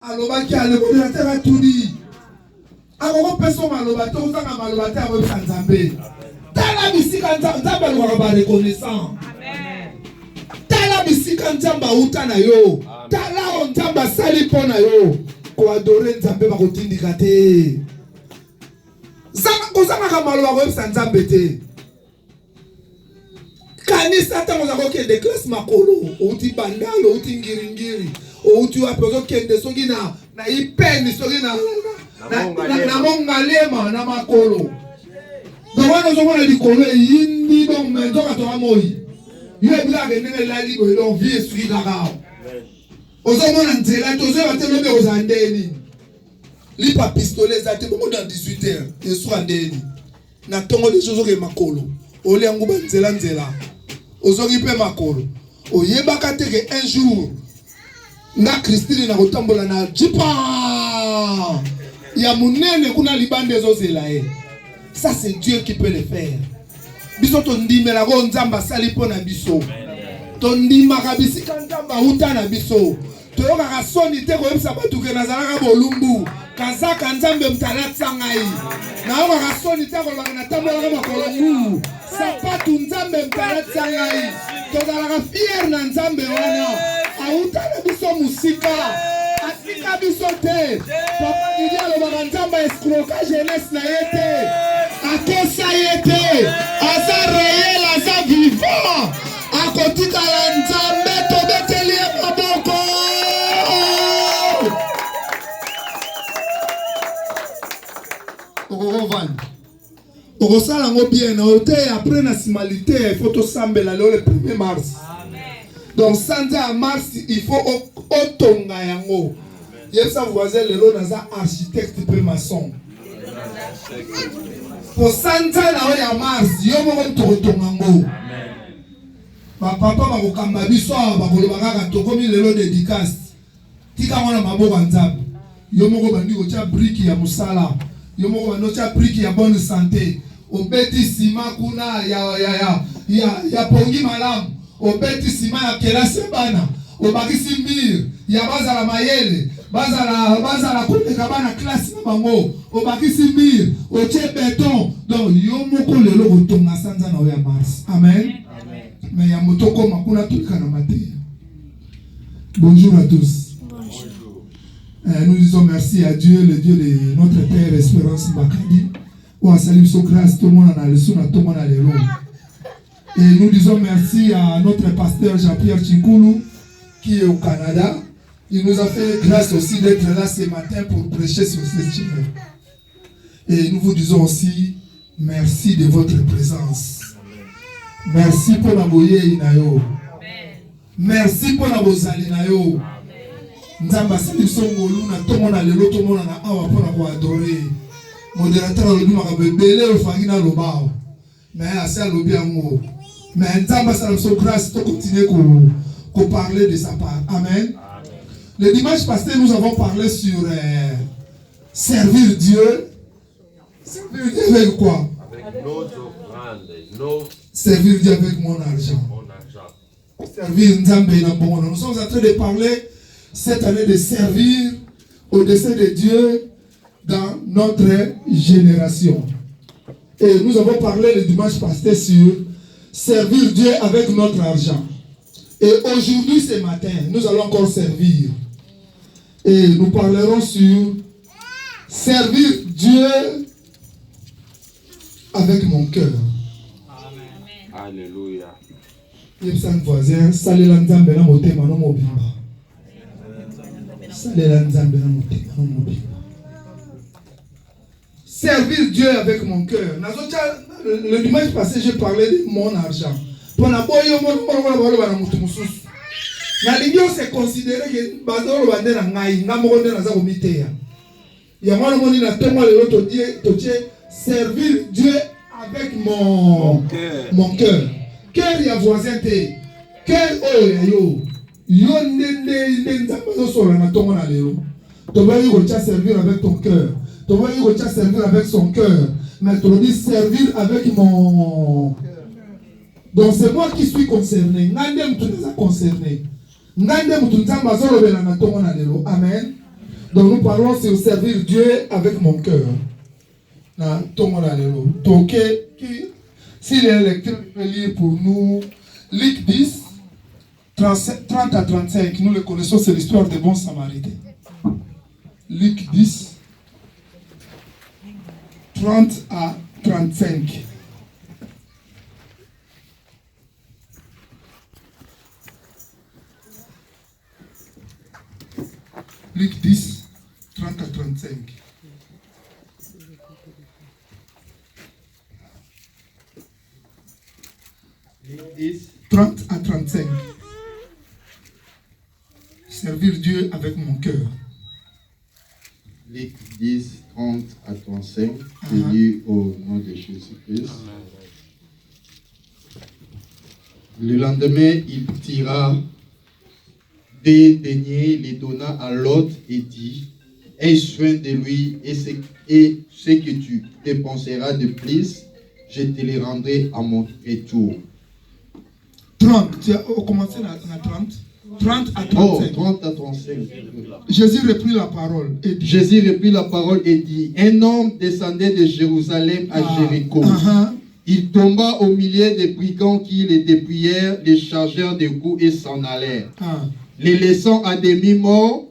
aloba ki ale modérateur a tout dit. Ako peso maloba te ozanga maloba te abo sanzambe. Tala bisika nzamba alobaka ba reconnaissant. Amen. Tala bisika nzamba uta na yo. Tala nzamba sali po na yo. Ko adore nzambe ba kotindika te. Zanga ka maloba ko sanzambe te. Kanisa tango zako kende classe makolo, outi bandalo, outi ngiringiri, outi wapezo kende soki na ipeni soki na mongalema na makolo. Dawano zongo na likolo yindi bon mendo katoka moi. Yue bila nenge lali bo don vie soki kaka. Ozomo na nzela tozo batelo be ozandeni. Lipa pistolet za te bongo dans 18h, yesu andeni. Na tongo de zozo ke makolo. Ole yanguba nzela. Ozoki pe makolo. Oyebaka te ke un jour na Christine na kotambola na jipa ya munene kuna libande zozela e. Ça c'est Dieu qui peut le faire. Biso tondimela ko nzamba sali po na biso. Tondimaka bisika nzamba uta na biso. Toyoka ka soni te ko yebisa batu ke nazalaka bolumbu. Kazaka nzambe mtalatsa ngai. Na oka ka soni te ko na tambola ka makolongu. Sapatu nzambe mtalatsa ngai. Tozalaka fier na nzambe wana. Auta na biso musika. Asika biso te. Papa Didi alobaka nzamba escroka jeunesse na yete. Akosa yete. Aza réel, aza vivant. Akotika la nzambe tobeteli maboko. Okovan. Okosala ngo bien na ote après nationalité il faut to sambela le 1er mars. Amen. Donc sanza à mars il faut otonga yango. Yesa voisin lelo naza architecte pe maçon. Pour sanza na ya mars yo mo totonga ngo. Amen. Ba papa ba kokamba biso ba koloba kaka tokomi lelo dédicace. Tika mona maboko nzambe. Yo mo ko bandi ko cha brique ya musala. Yo mo ko bandi cha brique ya bonne santé. Obeti sima kuna ya pongi malamu. Obeti sima ya kelase bana. Obakisi mir ya bazala mayele. Bazala kuleka bana classe na bango. Obakisi mir. Oche beton. Donc yo moko lelo kotonga sanza na ya mars. Amen. Amen. Mais ya motoko makuna tulika na mateya. Bonjour à tous. Bonjour. Nous disons merci à Dieu, le Dieu de notre Père Espérance Bakadi. On salue son grâce, tout le monde a le son, tout le monde a les roues. Et nous disons merci à notre pasteur Jean-Pierre Chinkulu qui est au Canada. Il nous a fait grâce aussi d'être là ce matin pour prêcher sur ce sujet. Et nous vous disons aussi merci de votre présence. Merci pour la boye inayo. Merci pour la bozali inayo. Nzamba sali songolu na tout le monde a le lot, tout le monde a awa pour la ko adorer. Modérateur le duma kabebele o fangina lobao mais assez lobi amour mais nzamba ça nous grâce de continuer qu'on parler de sa part. Amen. Le dimanche passé nous avons parlé sur servir Dieu. Servir Dieu avec quoi? Avec nos offrandes. Servir Dieu avec mon argent. Servir Nzambe na bon. Nous sommes en train de parler cette année de servir au dessein de Dieu dans notre génération. Et nous avons parlé le dimanche passé sur servir Dieu avec notre argent. Et aujourd'hui, ce matin, nous allons encore servir. Et nous parlerons sur servir Dieu avec mon cœur. Amen. Alléluia. Yepsan voisin, salé l'anzambe na motema no mobimba. Salé l'anzambe na motema no mobimba. Servir Dieu avec mon cœur. Le dimanche passé, j'ai parlé de mon argent. Pour la boyo, on s'est considéré que Bazoro Bande na ngai, Namoronde na za komiteya. Ya mwana moni na tomo le loto die servir Dieu avec mon cœur. Cœur ya voisin te. Cœur o ya yo. Yo ndende nzamba so na tomo na lelo. To va yo servir avec ton cœur. Tu vas servir avec son cœur. Mais tu dis servir avec mon cœur. Donc c'est moi qui suis concerné. Nandem tu nous a concerné. Nandem tu nous a mazolo bela na tongo na lelo. Amen. Donc nous parlons sur servir Dieu avec mon cœur. Donc, si les lecteurs peuvent lire pour nous, Luc 10, 30 à 35, nous le connaissons, c'est l'histoire des bons samaritains. Luc 10, 30 à 35. Luc 10, 30 à 35. Luc 10, 30 à 35. Servir Dieu avec mon cœur. Luc 10, 30 à 35. Je lis au nom de Jésus-Christ. Le lendemain, il tira des deniers, les donna à l'autre et dit: aie soin de lui, et ce que tu dépenseras de plus, je te les rendrai à mon retour. 30, tu as commencé à 30. 30 à 35. Oh, 30 à 35. Jésus reprit la parole et dit: Jésus reprit la parole et dit: un homme descendait de Jérusalem à Jéricho. Il tomba au milieu des brigands qui les dépouillèrent, les chargèrent de coups et s'en allèrent, les laissant à demi-morts.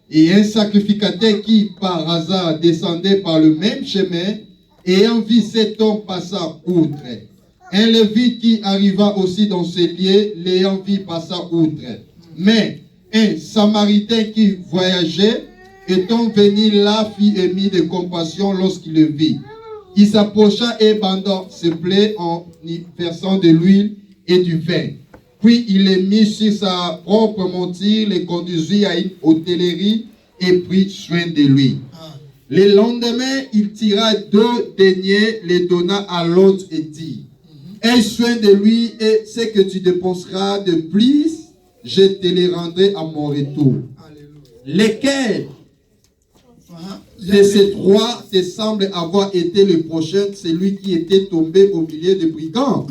Et un sacrificateur qui, par hasard, descendait par le même chemin, ayant vu cet homme passant outre. Un Lévite qui arriva aussi dans ce lieu, l'ayant vu passant outre. Mais un Samaritain qui voyageait, étant venu là, fit émis de compassion lorsqu'il le vit. Il s'approcha et bandant ses plaies en y versant de l'huile et du vin. Puis il les mit sur sa propre monture, les conduisit à une hôtellerie et prit soin de lui. Le lendemain, il tira 2 deniers, les donna à l'autre et dit: aie soin de lui, et ce que tu dépenseras de plus, je te les rendrai à mon retour. Lesquels de ces 3 te semble avoir été le prochain, celui qui était tombé au milieu des brigands?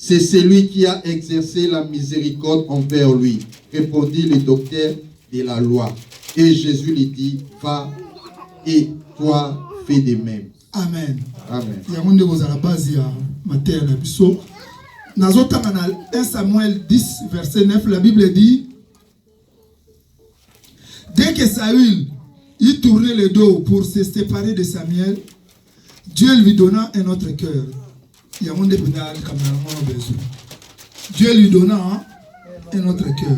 C'est celui qui a exercé la miséricorde envers lui, répondit le docteur de la loi. Et Jésus lui dit: va, et toi fais de même. Amen. Amen. Il y a un de la base ya matin na biso. Nazotanga na 1 Samuel 10 verset 9, la Bible dit: dès que Saül il tournait le dos pour se séparer de Samuel, Dieu lui donna un autre cœur. Il y a un de Dieu lui donna un autre cœur.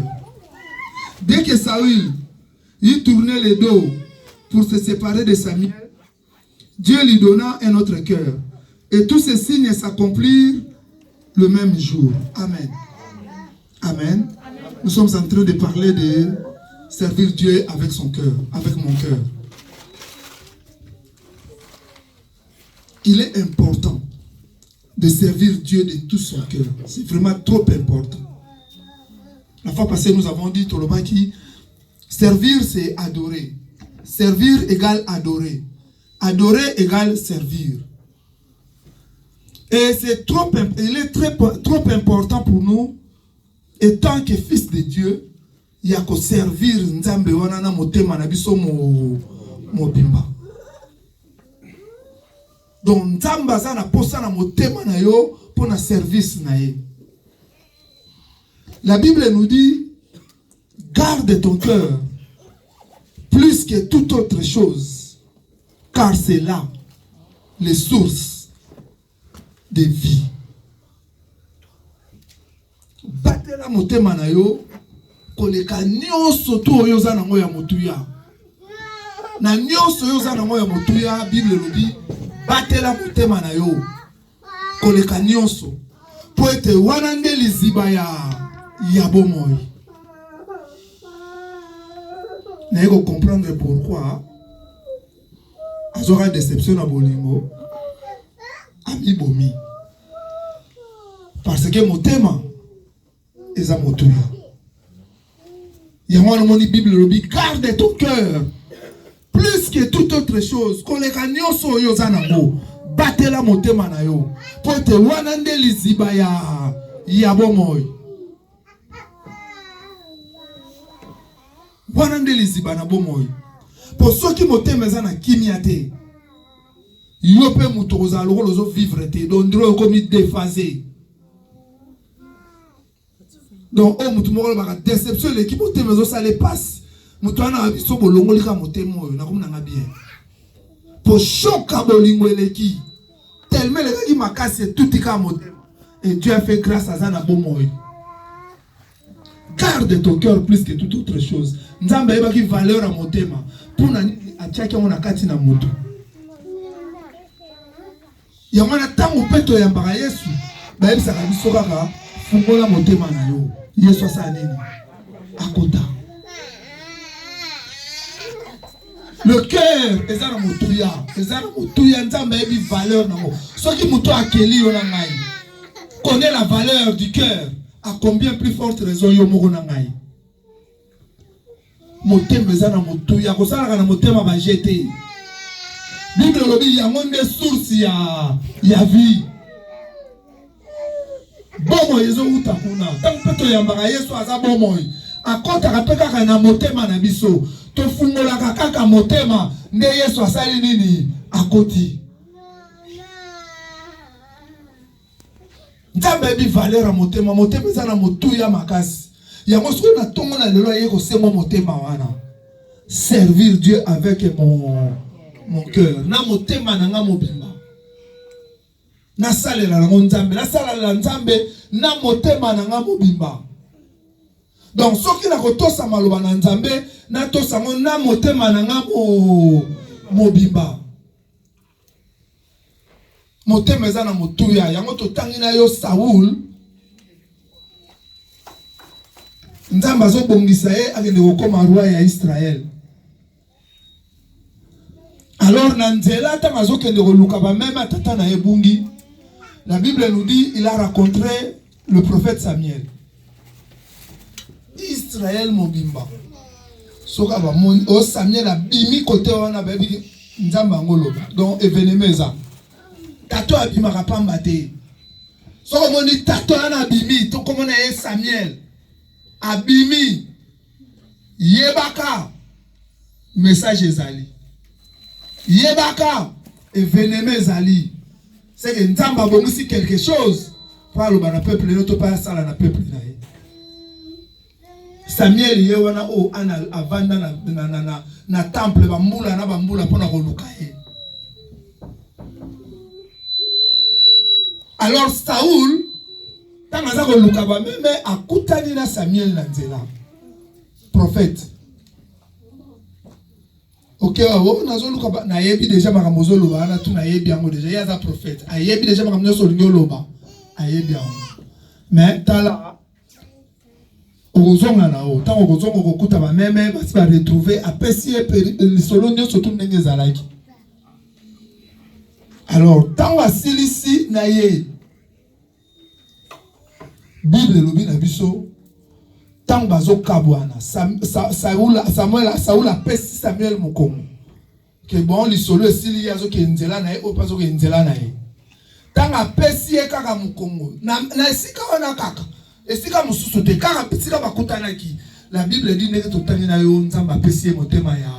Dès que Saül il tournait le dos pour se séparer de Samuel, Dieu lui donna un autre cœur. Et tous ces signes s'accomplirent le même jour. Amen. Amen. Nous sommes en train de parler de servir Dieu avec son cœur, avec mon cœur. Il est important de servir Dieu de tout son cœur. C'est vraiment trop important. La fois passée, nous avons dit, Tolobaki, servir c'est adorer. Servir égale adorer. Adorer égale servir. Et c'est il est trop important pour nous, étant que fils de Dieu, il y a qu'à servir Nzambe wanana motema na biso mobimba. Donc Nzamba za na posa na motema na yo pour na service na ye. La Bible nous dit: garde ton cœur plus que toute autre chose, car c'est là les sources de vie. Batela motema na yo koleka nyonso to oyo za nango ya motuya. Na nyonso oyo za nango ya motuya, Bible lobi batela motema na yo koleka nyonso po ete wana nde liziba ya bomoi. Na yeko comprendre pourquoi azora déception na bolingo ami bomi, parce que motema eza motuya. Yamwa na moni Bible lobi garde ton cœur plus que toute autre chose. Koleka nyonso oyo za nango batela motema na yo po ete wana nde liziba ya bomoi. Wana nde liziba na bomoi. Pour ceux qui m'ont maison à Kimiate, yo pe mutoza lozo vivre te dondro comme déphasé. Donc oh mutu moko ba déception l'équipe moté maison ça les passe. Mutu ana biso bolongo lika moté moyo na comme na bien. Pour choka bolingo eleki tellement les gars qui m'a cassé tout tika moté. Et Dieu a fait grâce à ça na bon moyo. Garde ton cœur plus que toute autre chose. Nzambe eba ki valeur à motema pour na atiaki on akati na moto. Yamana tango peto yambaka Yesu ba ebisa ka biso kaka fungola motema na yo. Yesu asa nini akota. Le cœur ezana motuya nzambe ebi valeur na mo. Soki moto akeli yo na ngai. Connais la valeur du cœur. À combien plus forte raison yo moko na ngai. Motema ezana motuya ko sala kana motema ba jeter. Bible lobi yango nde source ya vie. Bomo yezo uta kuna. Tango peto yambaka Yesu aza bomo. Akota kapeka kana motema na biso. To fungola kaka motema nde Yesu asali nini akoti. Nzambe bi valeur a motema ezana motuya makasi. Yango siko na tongo na lelo yeko semo motema wana. Servir Dieu avec mon cœur. Na motema nanga mobimba. Na salela na nzambe, na salela nzambe na motema nanga mobimba. Donc soki na kotosa maloba na nzambe, na tosa ngo na motema nanga mobimba. Motema ezana motuya, yango totangi na yo Saoul. Nzambe azobongisa ye akende kokoma roi ya Israël. Alors Nanzela tamazo kende koluka ba même tata na ebungi. La Bible nous dit il a rencontré le prophète Samuel. Israël mobimba. Soka ba mon o Samuel a bimi côté wana ba bi nzamba ngoloba. Donc evenemeza. Tato abima kapamba te. Soko moni tato ana bimi to comme na Samuel. Abimi yebaka message ezali. Yebaka événement ezali. C'est que nzamba bongisi quelque chose pour le bana peuple notre pas ça na peuple na ye. Samuel yewana o ana avanda na temple bambula pona koluka ye. Alors Saoul tanga koluka ba même akutani na Samuel na nzela. Prophète. Ok, on a zoluka na yebi déjà makamozo loba na tu na yebi ango déjà yaza prophète. A yebi déjà makamozo loba. A yebi ango. Mais tala ozonga na o tango kozonga kokuta ba même basi ba retrouver apesi le solo nyo surtout ndenge zalaki. Alors tango asilisi na ye Bible lobi na biso tango bazo kabwana Saoul apesi Samuel mokongo ke bon li solo esili yazo ke nzela na ye o pazo ke nzela na ye tango apesi ye kaka mokongo na esika wana kaka esika mosusu te kaka esika bakutanaki la Bible dit ndenge totali na yo nzamba apesi ye motema ya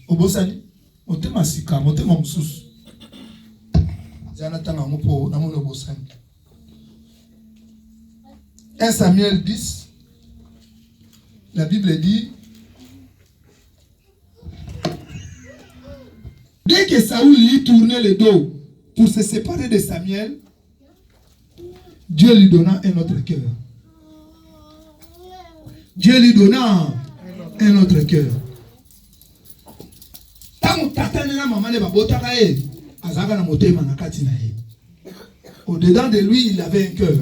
obosani motema sika motema mosusu zana tanga mopo na mono obosani 1 Samuel 10. La Bible dit dès que Saoul lui tournait le dos pour se séparer de Samuel, Dieu lui donna un autre cœur. Dieu lui donna un autre cœur. Au-dedans de lui, il avait un cœur.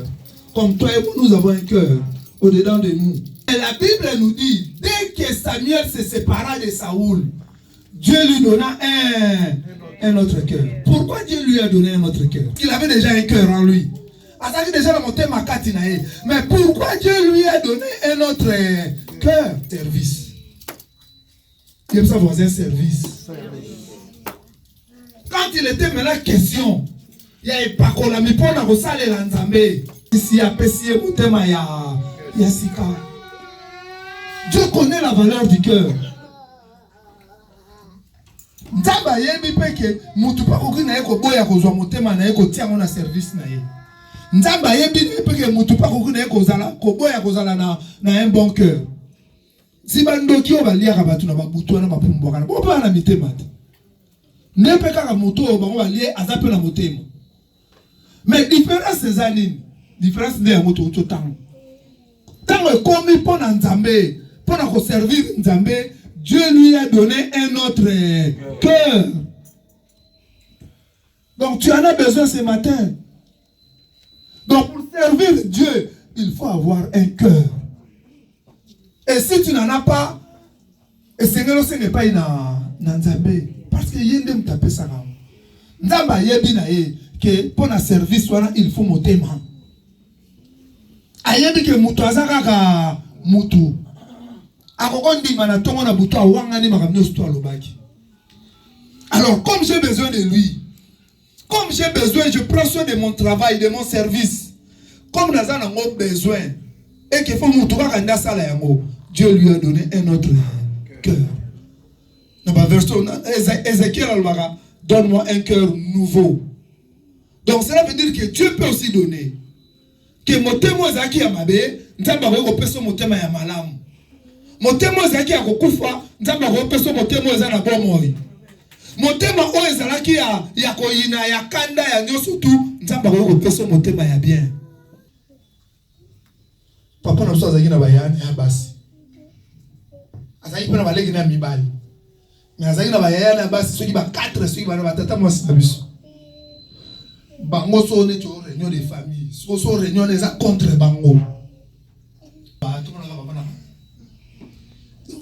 Comme toi et moi, nous avons un cœur. Au-dedans de nous. Et la Bible nous dit, dès que Samuel se sépara de Saoul, Dieu lui donna un autre cœur. Pourquoi Dieu lui a donné un autre cœur? Il avait déjà un cœur en lui. Mais pourquoi Dieu lui a donné un autre cœur? Service. Il aime ça voisin service. Quand il était maintenant question, il y a pas qu'on a mis pour la salle l'anzambe. Ici a pesé motema ya sika. Dieu connaît la valeur du cœur. Nzamba yebi peke mutu pa koki na ye ko boya ko zwa motema na ye ko tia na service na ye. Nzamba yebi peke mutu pa koki na ye ko zala ko boya ko zala na un bon cœur. Si bandoki o balia ka batu na babutu na mapumbo kana bo pa na mitema te. Ne peka ka mutu o bango balie azape na motema. Mais différence c'est anine. Différence de ya mutu to tango. Tango e komi pona Nzambe, pona ko servir Nzambe, Dieu lui a donné un autre cœur. Donc tu en as besoin ce matin. Donc pour servir Dieu, il faut avoir un cœur. Et si tu n'en as pas, et Seigneur n'est pas Nzambe, parce que yende mtape ça. Nzamba yebi na ye que pour na service il faut motema. Ayebi que mutu azaka ka mutu. Alors comme j'ai besoin de lui, comme j'ai besoin, je prends soin de mon travail, de mon service. Comme Nazan a besoin, et qu'il faut Dieu lui a donné un autre cœur. Dans la version Ézéchiel, donne-moi un cœur nouveau. Donc cela veut dire que Dieu peut aussi donner. Que mon témoin Zaki Amabe, mon témoin Yamalam. Motema ezaki ya kokufa nzamba ko peso motema eza na bomoi. Motema o ezalaki ya koyina ya kanda ya nyoso tu nzamba ko peso motema ya bien. Papa na soza na bayani ya basi. Azaki pena baleki na mibali. Mais azaki na bayani ya basi soki ba 4 soki ba batata mwasi na biso. Bango so ne to réunion de famille. So réunion les a contre bango. Ba tout na ba bana.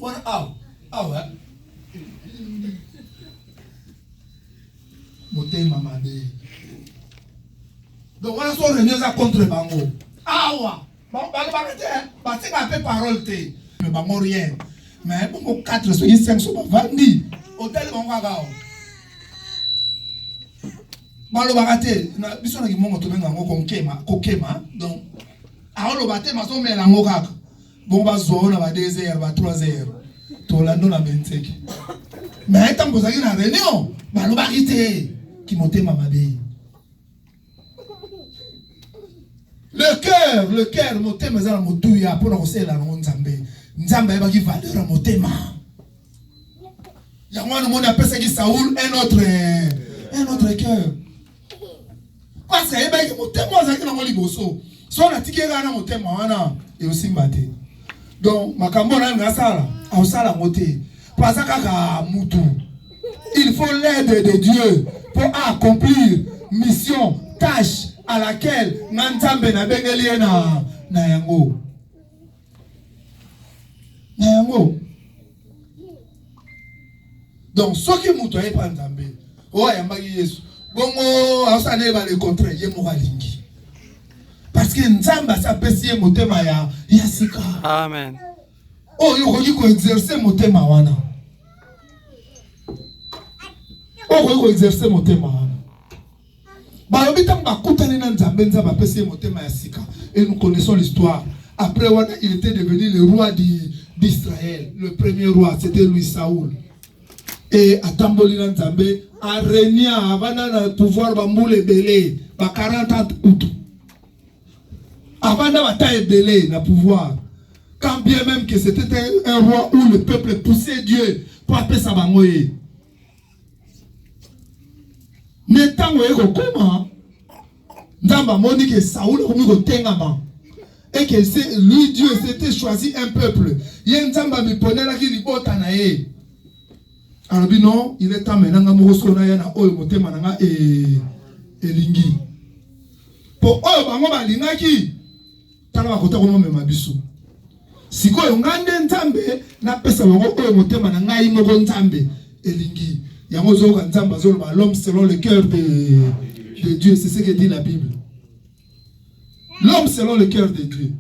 Voilà, ouais. Motema mabe. Donc voilà son réunion à contre bango. Ah ouais. Bon, c'est pas peu parole té. Mais bango rien. Mais bon 4 sur 5 sont vendus. Hôtel bango gao. Balo bagate na biso na kimongo to benga ngo kokema. Donc a lo bate maso mela ngo kaka. Bon ba zo na ba 2 heures ba 3 heures to lando na 25 mais tant que ça na réunion ba lo ba kité ki motema mabe le cœur motema za na motuya pour na sela na Nzambe ba ki valeur motema ya mwana mona pesa ki Saoul un autre cœur parce que ba ki motema za ki na liboso so na tikera na motema wana e osimbate. Donc, makambo na ngasala, ausala moté. Pasaka mutu. Il faut l'aide de Dieu pour accomplir mission, tâche à laquelle Nzambe na bengelie na yango. Na yango. Donc, ce qui mutu est pas Nzambe. Oh, yambaki Yesu. Bongo, ausala ba le contraire, yemo balingi. Parce que Nzamba s'apprécie motema ya sika. Amen. Oh, il faut exercer motema wana. Oh, il faut exercer motema wana. Ba obita bakutani na Nzambe Nzamba apprécie motema ya sika. Et nous connaissons l'histoire. Après wana, il était devenu le roi d'Israël. Le premier roi, c'était lui Saoul. Et à Tambolina Nzambe a régné avant de pouvoir bamboule belé, ba 40 ans août. Avant d'avoir belé na pouvoir, quand bien même que c'était un roi où le peuple poussait Dieu pour appeler sa bangoye. N'étant comment, Nzamba moni que Saoul et que lui Dieu s'était choisi un peuple. Nzamba mi prenait la qui libota na ye. Alors non, il est temps maintenant nga moko na yana oyo motema nanga elingi. Pour oyo bango balingaki tala bakota ko mema biso. Sikoyo ngande Nzambe na pesa bango oyo motema na ngai moko Nzambe elingi. Yango zoka Nzamba zoloba l'homme selon le cœur de Dieu, c'est ce que dit la Bible. L'homme selon le cœur de Dieu.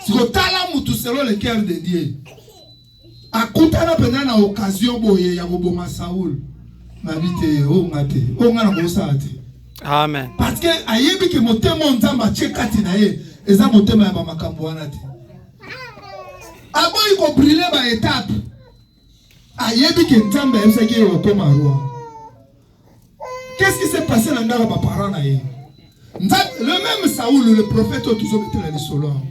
Sikoyo tala mutu selon le cœur de Dieu. Akutana pena na occasion boye ya koboma Saoul. Mabite o ngate. O ngana ko saate. Amen. Parce que ayebi ke motema Nzamba chekati na ye, eza motema ya ba makambo wana te. Aboyi ko brûler ba étape. Ayebi ke Nzamba emsaki o koma roi. passé dans les parents. Le même Saoul, le prophète, tout ça, mettait les solos.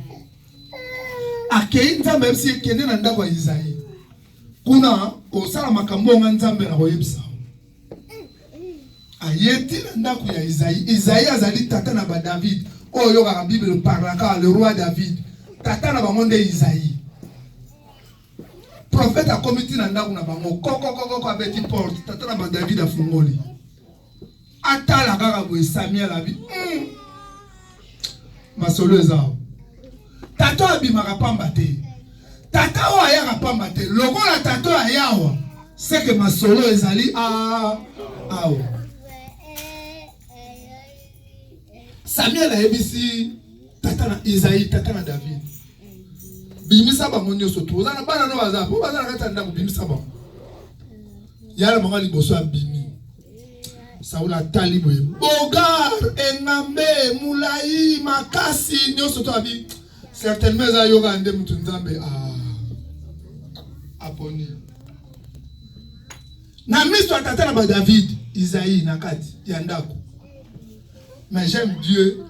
Akei nzambe MC kende na ndako ya Isaïe. Kuna osala makambo nga nzambe na koyebisa. Ayeti na ndako ya Isaïe. Isaïe azali tata na ba David. Oyo ka Bible parlaka le roi David. Tata na bango Isaïe. Prophète a comité na ndako na bango. Koko abeti porte. Tata na ba David afungoli. Atala kaka boye Samuel abi. Masolo ezao. Tato abimaka pamba te. Tata o ayaka pamba te. Logo la tato ayawa. C'est que masolo ezali awo. Samuel a ebisi tata na Isaïe, tata na David. Bimisa bango nyoso to. Ozana bana no baza. Po baza na kata ndako bimisa bango. Yala manga liboso abimi. Saoula taliboye. Bogar, enambe, moulaï, makasi, nyoso to abi. Certainement za yoga ande mutu nzambe aponi. Na miso atata na ba David, Isaïe na kati ya ndako. Mais j'aime Dieu.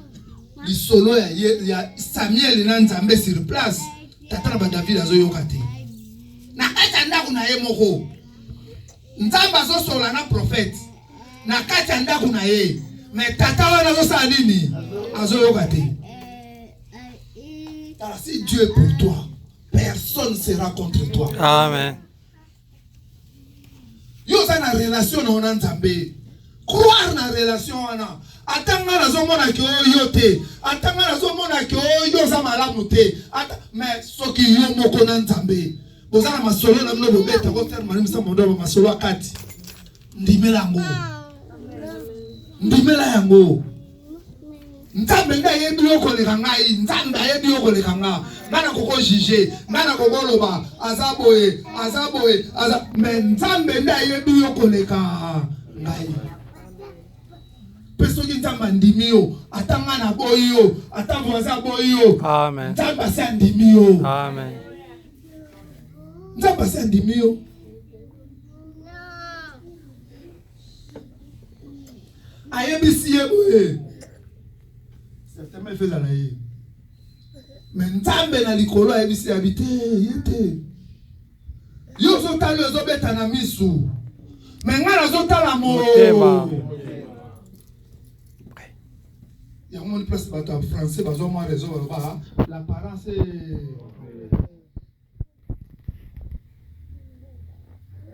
Li solo ya Samuel na nzambe sur place. Tata na ba David azo yoka te. Na kati ndako na ye moko. Nzamba azo sola na prophète. Na kati ndako na ye. Mais tata wana azo sa nini? Azo yoka te. Alors si Dieu est pour toi, personne ne sera contre toi. Amen. Yo ça na relation na nzambe. Croire na relation wana. Atanga na zo mona ki yo te. Atanga na zo mona ki yo za malamu te. Mais soki yo moko na nzambe. Bozana masolo na mno bobeta ko faire mani msa mondo masolo akati. Ndimela ngo. Ndimela yango. Nzambe nda yebi yoko le kangai, nzambe yebi yoko le kanga. Ngana koko jije, ngana koko loba, azaboe, mais nzambe nda yebi yoko le kangai. Peso ki nzamba ndimi yo, atanga na boyi yo, atanga waza boyi yo. Amen. Nzamba se ndimi yo. Amen. Nzamba se ndimi yo. Ayebisi yeboe. Certainement fait la naïe. Mais nzambe na likolo ayebisi habité yete. Yo zotalo zobeta na misu. Mais ngana zotala motema. Il y a une place en français, bazo moi raison ba l'apparence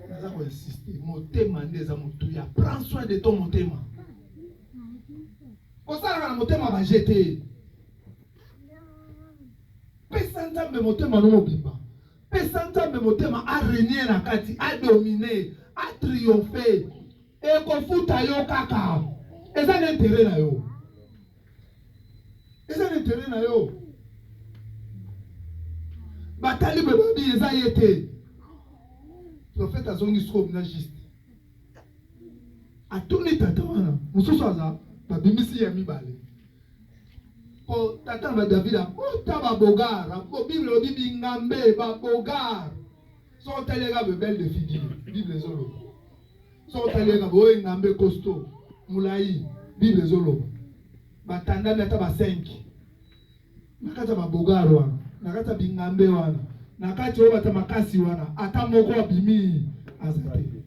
Nazako insister, motema ndeza mutuya. Prends soin de ton motema. Osala na motema ba jeter. Pesa nzambe motema no mobimba. Pesa nzambe motema a régner na kati, a dominer, a triompher. E ko futa yo kaka. Eza l'intérêt na yo. Eza l'intérêt na yo. Batali bebabi eza yete. Prophète azongi scope na juste. Atuni tata wana. Mususu aza. Babimisi ya mibale. Po tata ba David a taba bogar, po Bible odi bingambe ba bogar. So talega bebel de figure, Bible zolo. So talega bo ngambe costaud, moulaï, Bible zolo. Batanda na taba 5. Nakata ba bogar wana, nakata bingambe wana. Nakati oba tamakasi wana, ata moko abimi azate.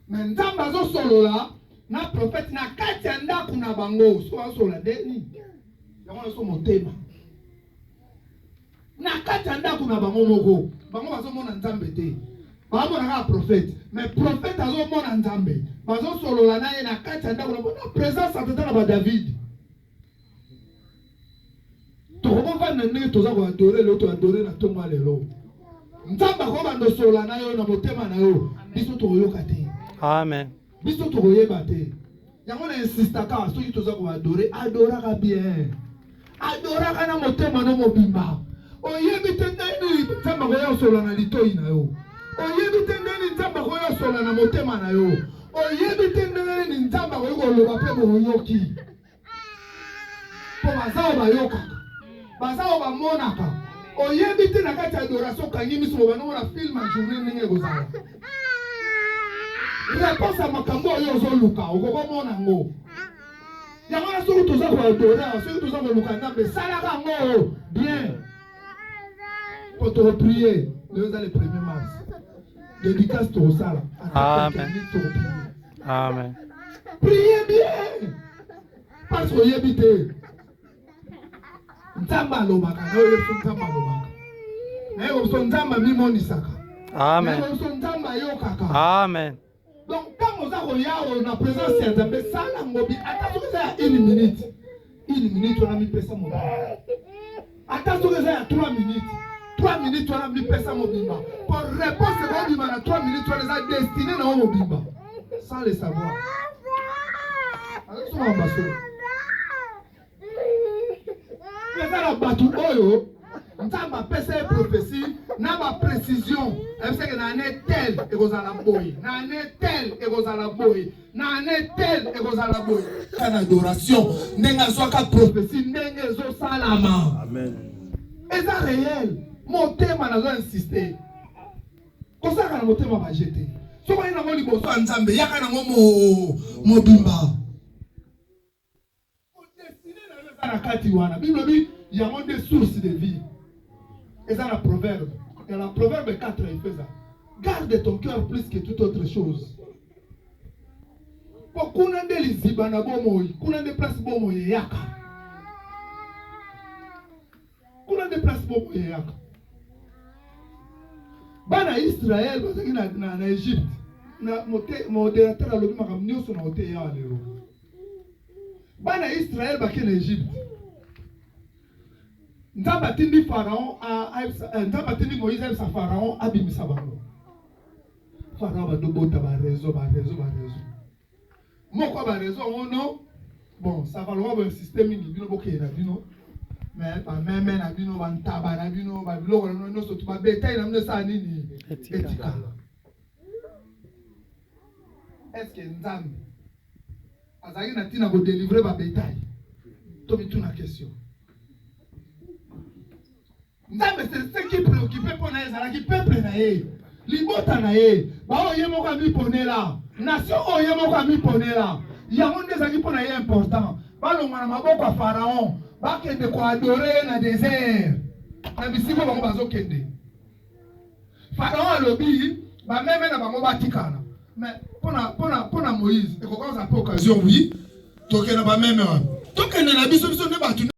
Mais nzamba zo solo la na prophète na kati anda kuna bango so la deni yango so motema na kati anda kuna bango moko bango bazo mona nzambe te ba mona ka prophète mais prophète azo mona nzambe bazo solo la naye na kati anda kuna na présence atata na ba David to ko va na ne to za ko adorer le to adorer na to ma lelo nzamba ko bando solo la nayo na motema na yo biso to yoka te. Amen. Biso to koyeba te. Yango na insista ka soki toza ko adorer, adoraka bien. Adoraka na motema no mobimba. Oyebi te ndeni nzamba ko yosola na litoyi na yo. Oyebi te ndeni nzamba ko yosola na motema na yo. Oyebi te ndeni nzamba ko yoloba pe bo yoki. Po bazao ba yoka. Bazao ba monaka. Oyebi te na kati adoration kangi miso ba no na film en journée ndenge kozala. réponse à makambo oyo ozoluka okomona ngo yango na soki toza koadora soki toza koluka nzambe salaka ngo bien po tokoprier lelo eza le 1er mars dédicace tokosala Amen. Amen. priez bien parce que oyebi te nzambe alobaka na oyebi so nzambe alobaka nayebi so nzambe amimonisaka Amen. nayebi so nzambe ayokaka. Amen. Donc quand on a regardé la présence de Nzambe sala ngobi attention que ça 1 minute on a mis pesa mo attention que ça 3 minutes on a mis pesa mo bimba pour réponse ko bimba na 3 minutes on les a destiné na mo bimba sans le savoir alors ça va baso mais ça la batu oyo Nzamba pesa prophétie na ba précision c'est que na ne tel et kozala boy na ne tel et kozala boy na ne tel et kozala boy kana adoration ndenga zwaka prophétie ndenge zo salama amen eza réel motema na zo insister kosaka na motema ba jeter soko ina mo liboso ya Nzambe yaka na mo bimba o destiné na na kati wana bible bi il y a des sources de vie. Et ça, la proverbe. Et la proverbe 4, il fait ça. Garde ton cœur plus que toute autre chose. Pour qu'on ait des zibana bomoy, qu'on ait des places bomoy yaka. Qu'on ait des places bomoy yaka. Bana Israël, parce qu'il y a en Égypte, modérateur a l'objet de m'amener sur notre ya leo. Bana Israël, parce qu'il y a en Égypte. Nzamba tindi Pharaon Nzamba tindi Moïse sa Pharaon abimisa bango. Pharaon ba dobota ba réseau. Moko ba réseau ono bon ça va le système ni bino boké na bino mais ba même na bino ba ntaba na bino ba biloko no so tu ba beta na mne sa nini etika. Est-ce que Nzambe azaki na tina ko délivrer ba bétail? To mi tuna question. Nzambe c'est ce qui préoccupait pour naïsa qui peuple naïe libota naïe ba oye moko mi ponela nation oye moko mi ponela yango ndezaki pour naïe important ba longa na maboko ya Pharaon ba kende ko adorer na désert na bisiko bango bazo kende Pharaon alobi ba meme na bango batikana mais pona Moïse et ko cause à occasion oui tokena ba meme tokena na biso ne batu